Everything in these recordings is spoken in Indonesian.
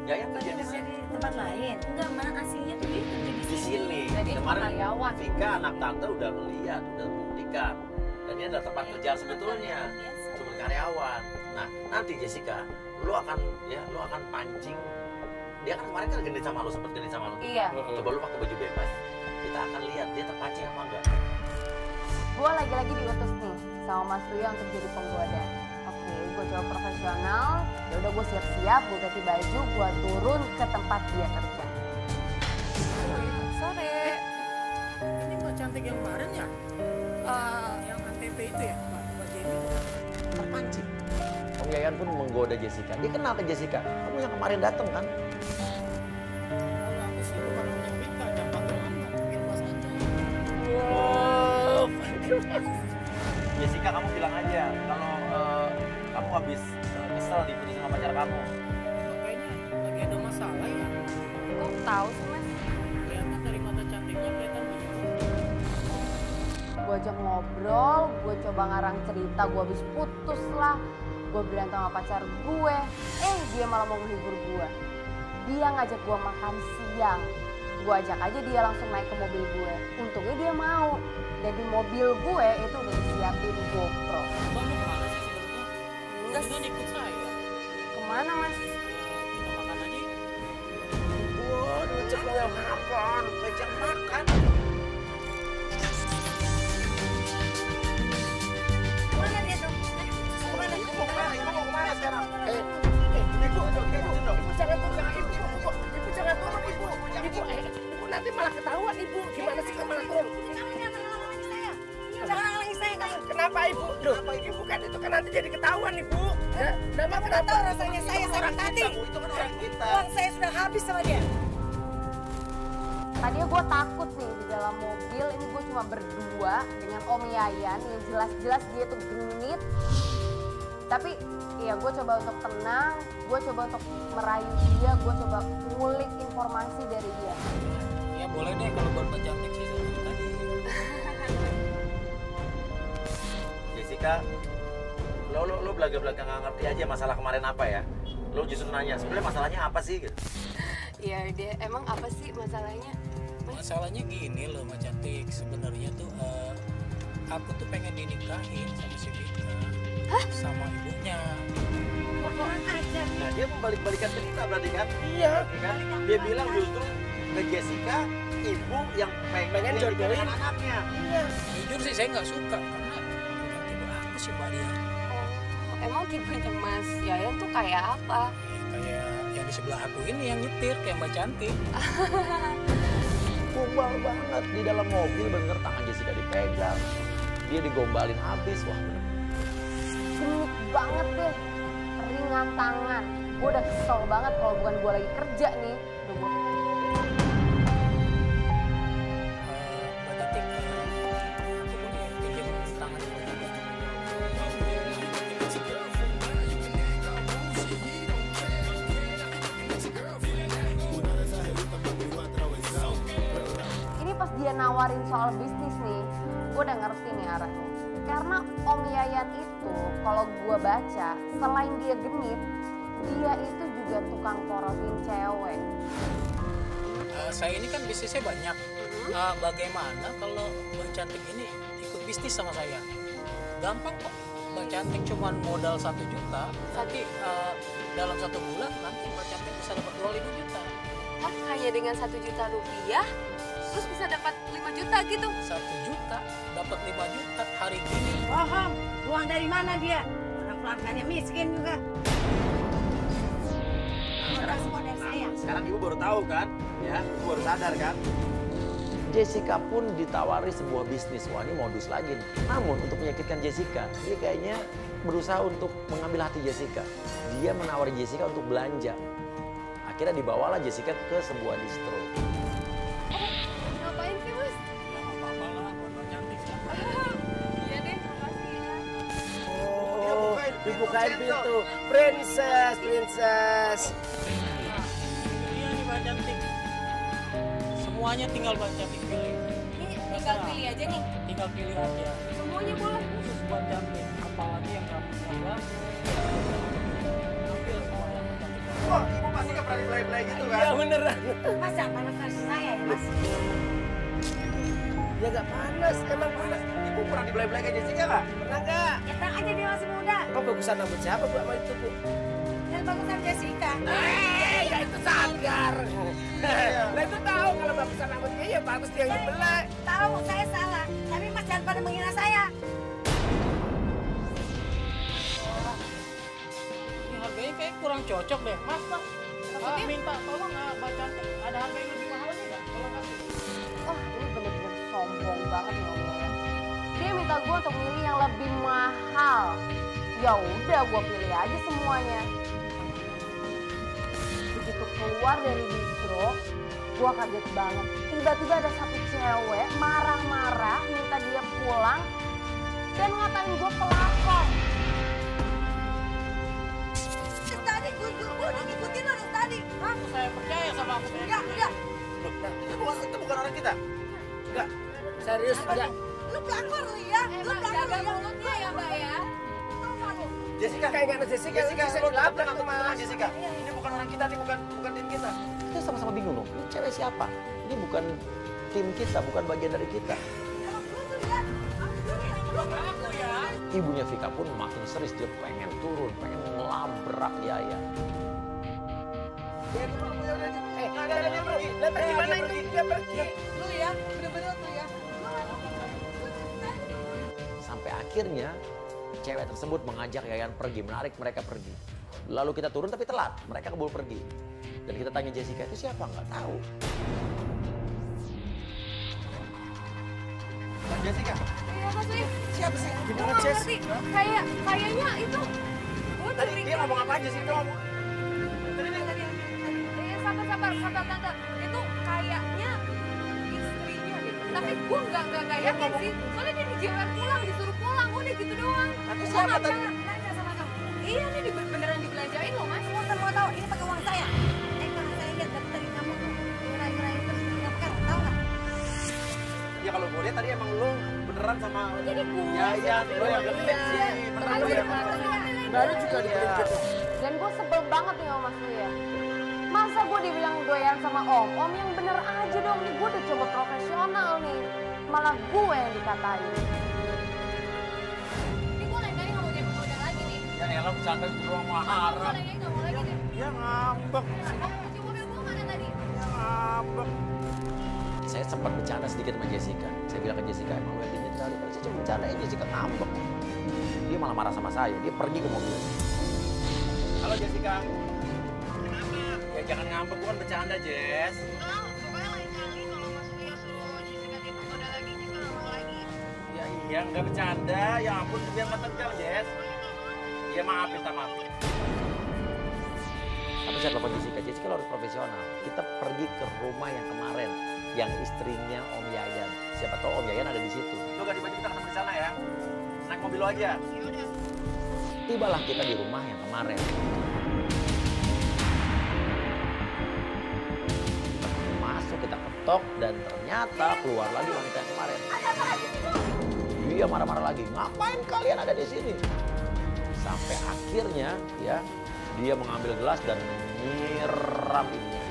Yaya kerja di Kerja sini. di tempat lain. Enggak, mah aslinya tuh dia kerja Di sini. Jadi Kemarin karyawan. Vika anak tante udah melihat, udah membuktikan. Dan ini adalah tempat kerjaan sebetulnya. Biasa. Cuma karyawan. Nah, nanti Jessica, lu akan pancing. Dia kan kemarin kan genit sama lu, sempet genit sama lu. Iya. Coba lu pakai baju bebas. Kita akan lihat dia terpancing apa enggak. Gue lagi-lagi diutus nih sama Mas Ria untuk jadi penggoda. Oke, gue coba profesional. Ya udah gue siap-siap, gue ganti baju, gue turun ke tempat dia kerja. Sore. Ini Mbak Cantik yang kemarin ya? Yang ATP itu ya, Mbak Jenny? Terpancing. Om Yayan pun menggoda Jessica. Dia kenal ke Jessica. Kamu yang kemarin datang kan? Kalau aku sih bukan punya Vika, gampang banget. Mungkin Mas aja. Wow. Jessica, kamu bilang aja kalau kamu habis kesel diputus sama pacar kamu. Kayaknya lagi ada masalah ya. Kok tahu sih Mas? Kelihatan dari mata cantiknya kelihatan begitu. Gue ajak ngobrol, gue coba ngarang cerita, gue habis putus lah. Gue berantem sama pacar gue, dia malah mau menghibur gue. Dia ngajak gue makan siang. Gue ajak aja dia langsung naik ke mobil gue. Untungnya dia mau. Dan di mobil gue itu udah disiapin GoPro. Mbak mau kemana sih sebenarnya? Enggak. Udah ikut saya. Kemana Mas? Kita makan aja yuk. Waduh, cek lu yang makan, ngajak makan. Mana dia tuh? Kemana? Ibu mau kemana? Ibu mau kemana sekarang? Ibu jangan turun, ibu jangan turun, ibu nanti malah ketahuan ibu. Gimana sih kamu malah turun? Kamu jangan halangi saya. Jangan halangi saya kamu. Kenapa ibu? Loh, ibu kan itu kan nanti jadi ketahuan ibu. Nama Kamu kenapa? tahu rasanya saya sakit hati. Itu kan orang kita. Uang saya sudah habis sama dia. Tadinya gue takut nih di dalam mobil, ini gue cuma berdua dengan Om Yayan yang jelas-jelas dia tuh genit. Tapi ya gue coba untuk tenang, gue coba untuk merayu dia, gue coba ngulik informasi dari dia. Ya boleh deh kalau buat Mbak Cantik sih saya tadi. Jessica, lo belaga-belaga nggak ngerti aja masalah kemarin apa ya? Lo justru nanya, sebenarnya masalahnya apa sih? Gitu. Iya dia emang apa sih masalahnya? Masalahnya gini loh Mbak Cantik, sebenarnya tuh aku tuh pengen dinikahin sama si Vika. Sama ibunya. Kurang ajar. Nah dia membalik-balikan cerita berarti kan? Iya. Ya kan? Dia bilang justru ke Jessica, ibu yang pengen jodohin jodohin anaknya. Iya. Jujur sih saya nggak suka karena bukan tipe aku sih Mbak dia. Oh, emang tipenya Mas Yayan tuh kayak apa? Ya, kayak yang di sebelah aku ini yang nyetir kayak Mbak Cantik. Gombal banget di dalam mobil, bener tangan Jessica dipegang. Dia digombalin habis, wah bener. Genit banget deh, ringan tangan. Gue udah kesel banget kalau bukan gue lagi kerja nih. Udah gue Mbak Cantik, aku boleh pinjam tangan Mbak Cantik? Ini pas dia nawarin soal bisnis nih, gue udah ngerti nih arahnya. Karena Om Yayan itu, kalau gue baca, selain dia genit, dia itu juga tukang porotin cewek. Saya ini kan bisnisnya banyak. Bagaimana kalau Mbak Cantik ini ikut bisnis sama saya? Gampang kok. Mbak Cantik cuma modal 1 juta, tapi dalam 1 bulan nanti Mbak Cantik bisa dapat 25 juta. Hah, hanya dengan 1 juta rupiah, terus bisa dapat 5 juta gitu? 1 juta dapat 5 juta hari gini. Bohong. Uang dari mana dia? Orang keluarganya miskin juga. Udah semua dari saya. Sekarang ibu baru tahu kan? Ya, ibu baru sadar kan? Jessica pun ditawari sebuah bisnis. Wah ini modus lagi nih. Namun untuk menyakitkan Jessica, dia kayaknya berusaha untuk mengambil hati Jessica. Dia menawari Jessica untuk belanja. Akhirnya dibawalah Jessica ke sebuah distro. Ngapain sih, Mas? Ya nggak apa-apa lah buat Mbak Cantik. Iya deh, makasih ya. Oh, dibukain pintu. Princess, princess. Iya nih Mbak Cantik. Semuanya tinggal Mbak Cantik pilih. Ini tinggal pilih aja nih. Tinggal pilih aja. Semuanya boleh. Khusus Mbak Cantik. Apalagi yang kamu bilang. Ambil semua yang Mbak Cantik. Wah, ibu pasti pernah di-play gitu kan? Iya beneran. Mas jangan panas saya ya mas. Ya nggak panas, emang panas. Ibu pernah di-play kayak Jessica nggak? Pernah nggak? Ya tenang aja dia masih muda. Kok bagusan rambut siapa Bu sama itu Bu? Dan bagusan Jessica. Ya itu sadar. Lah itu tahu kalau bagusan rambutnya ya bagus dia yang belai. Tahu saya salah, tapi mas jangan pada menghina saya. Ini harganya kayak kurang cocok deh. Mas, minta tolong Mbak Cantik ada harga yang lebih mahal aja nggak? Tolong kasih. Wah, ini bener-bener sombong banget nih ngomongnya. Dia minta gue untuk milih yang lebih mahal. Ya udah, gue pilih aja semuanya. Begitu keluar dari distro, gue kaget banget. Tiba-tiba ada satu cewek marah-marah minta dia pulang dan ngatain gue pelakor. Tadi gue udah ngikutin lo dari tadi. Hah? Saya percaya sama aku. Enggak. Itu bukan orang kita. Enggak, serius enggak. Lu pelakor lu ya. Lu pelakor lu ya. mulutnya ya, Mbak ya. Jessica, Kayak nggak ada Jessica, Jessica, bisa lo dilabrak tenang tuh, tenang Mas. Jessica. Ini bukan orang kita, ini bukan tim kita. Kita sama-sama bingung dong. Ini cewek siapa? Ini bukan tim kita, bukan bagian dari kita. Ibunya Vika pun makin serius, dia pengen turun, pengen ngelabrak Yaya. Dia pergi. Lah gimana itu? Dia pergi. Lu ya, bener-bener lu ya. Sampai akhirnya cewek tersebut mengajak Yayan pergi, menarik mereka pergi. Lalu kita turun tapi telat, mereka keburu pergi. Dan kita tanya Jessica, itu siapa? Nggak tahu. Jessica, Iya, Mas Wif. siapa sih? Gue Gimana nggak Jess? ngerti. Kayaknya itu. Gue Tadi dia ngomong apa aja sih? Dia ngomong. Sabar, Tante. Itu kayaknya istrinya deh. Tapi gue nggak yakin sih. Soalnya dia dijewer pulang, disuruh pulang. Udah gitu doang. Tapi siapa tadi? Nanya sama kamu. Iya, ini beneran dibelanjain loh, Mas. Kamu mau tahu ini pakai uang saya. Kalau saya lihat dari kamu tuh ngerayu-ngerayu terus ngapkan, tahu nggak? Ya kalau gue lihat tadi emang lu beneran sama Jadi gue. Yayan, lo yang gede sih. Beneran lu yang Baru juga dibeli gitu. Dan gue sebel banget nih sama Mas Wi ya. Masa gue dibilang doyan sama om yang bener aja dong nih. Gue udah coba profesional nih. Malah gue yang dikatain. Ini gue lain kali gak mau jadi model lagi nih. Ya elah bercanda di ruang maharap. Gue lain kali gak mau lagi deh. Ya ngambek. Cuci mobil gue mana tadi? Ya ngambek. Saya sempat bercanda sedikit sama Jessica. Saya bilang ke Jessica, emang lo yang dingin kali. Saya cuma bercandain Jessica ngambek. Dia malah marah sama saya. Dia pergi ke mobil. Halo Jessica. Kenapa? Ya jangan ngambek, bukan bercanda Jess. Pokoknya lain kali kalau Mas Wia suruh Jessica gitu model lagi, Jessica nggak mau lagi. Ya iya, nggak bercanda. Ya ampun, biar nggak tegang Jess. Ya maaf, minta maaf. Tapi saya telepon Jessica, Jessica lo harus profesional. Kita pergi ke rumah yang kemarin, yang istrinya Om Yayan. Siapa tahu Om Yayan ada di situ. Lo ganti baju kita ketemu di sana ya. Naik mobil lo aja. Tibalah kita di rumah yang kemarin. Masuk kita ketok dan ternyata keluar lagi wanita yang kemarin. Dia marah-marah lagi. Ngapain kalian ada di sini? Sampai akhirnya ya dia mengambil gelas dan nyiram ibunya.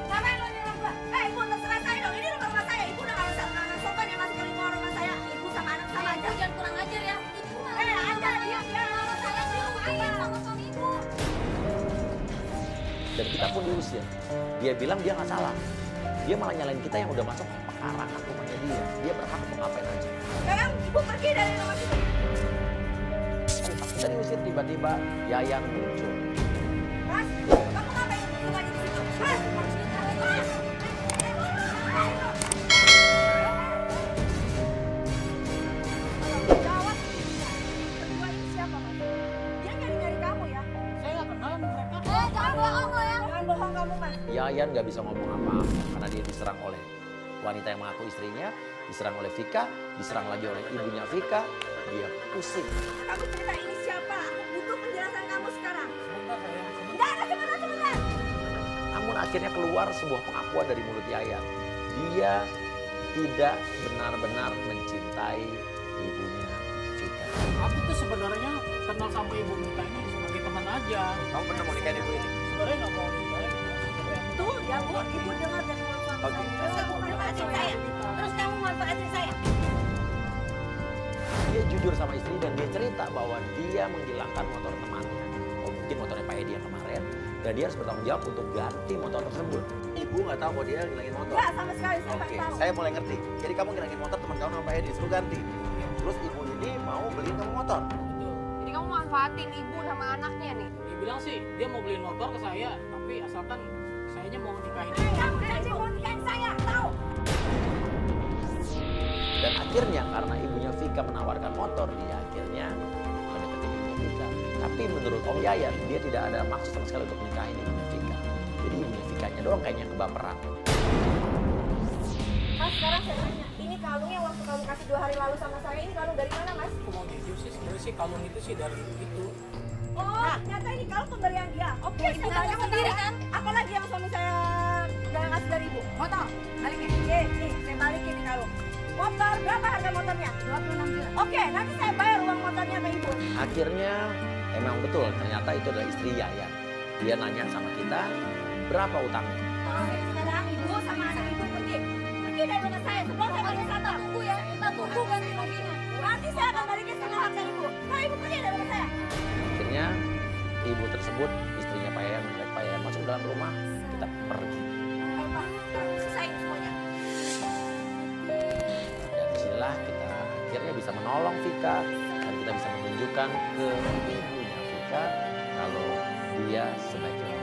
Ngapain lo nyuruh gua? Ibu terserah saya dong. Ini rumah saya. Ibu udah nggak sopan ya masuk ke rumah saya. Ibu sama anak sama aja. Jangan kurang ajar ya. Ada dia sama saya di rumah ayah sama suami ibu. Dan kita pun diusir. Dia bilang dia nggak salah. Dia malah nyalain kita yang udah masuk pekarangan rumahnya dia. Dia berhak untuk ngapain aja. Sekarang ibu pergi dari rumah kita. Kita diusir tiba-tiba Yayan muncul. Mas, kamu ngapain duduk lagi di situ? Mas, Gawat. Berdua ini siapa, Mas? Dia nyari-nyari kamu ya? Saya nggak kenal mereka. Jangan bohong lo ya. Jangan bohong kamu, Mas. Yayan nggak bisa ngomong apa-apa karena dia diserang oleh wanita yang mengaku istrinya, diserang oleh Vika, diserang lagi oleh ibunya Vika. Dia pusing. Kamu cerita ini siapa? Aku butuh penjelasan kamu sekarang. Sebentar sayang, sebentar. Enggak ada sebentar. Namun akhirnya keluar sebuah pengakuan dari mulut Yayan. Dia tidak benar-benar mencintai ibunya Vika. Aku tuh sebenarnya kenal sama ibu Mita ini sebagai teman aja. Kamu pernah mau nikahin ibu ini? Sebenarnya nggak mau nikahin. Tuh ya Bu, ibu dengar dari mulut suami saya. Terus kamu manfaatin saya. Terus kamu manfaatin saya. Dia jujur sama istri dan dia cerita bahwa dia menghilangkan motor temannya. Oh, mungkin motornya Pak Edi yang kemarin. Dan dia harus bertanggung jawab untuk ganti motor tersebut. Ibu nggak tahu bahwa dia ngilangin motor. Enggak, sama sekali saya Oke, nggak tahu. saya mulai ngerti. Jadi kamu ngilangin motor teman kamu sama Pak Edi, suruh ganti. Terus ibu ini mau beliin kamu motor. Betul. Jadi kamu manfaatin ibu sama anaknya nih. Dia bilang sih dia mau beliin motor ke saya, tapi asalkan sayanya mau nikahin. Kamu janji mau nikahin saya, tahu? Dan akhirnya karena ibunya Vika menawarkan motor, dia akhirnya mendeketin ibunya Vika. Tapi menurut Om Yayan, dia tidak ada maksud sama sekali untuk menikahin ibunya Vika. Jadi ibunya Vikanya doang kayaknya kebaperan. Mas, sekarang saya tanya, ini kalungnya waktu kamu kasih 2 hari lalu sama saya, ini kalung dari mana, Mas? Aku mau jujur sih, sebenarnya sih kalung itu sih dari itu. Oh, ternyata ini kalung pemberian dia. Oke, saya tanya sendiri kan? Apalagi yang suami saya udah kasih dari ibu? Motor, balikin. Nih, saya balikin nih kalung. Motor, berapa harga motornya? 26 juta. Oke, nanti saya bayar uang motornya ke ibu. Akhirnya emang betul, ternyata itu adalah istri Yayan. Dia nanya sama kita, berapa utangnya? Sekarang ibu sama anak ibu pergi. Pergi dari rumah saya, sebelum saya pergi sana. Tunggu ya, kita tunggu ganti ruginya. Nanti saya akan balikin semua harga ibu. Nah, ibu pergi dari rumah saya. Akhirnya ibu tersebut, istrinya Pak Yayan, menarik Pak Yayan masuk dalam rumah, kita pergi. Ayo Pak, selesai semuanya. Dan disinilah kita akhirnya bisa menolong Vika dan kita bisa menunjukkan ke ibunya Vika kalau dia sebaiknya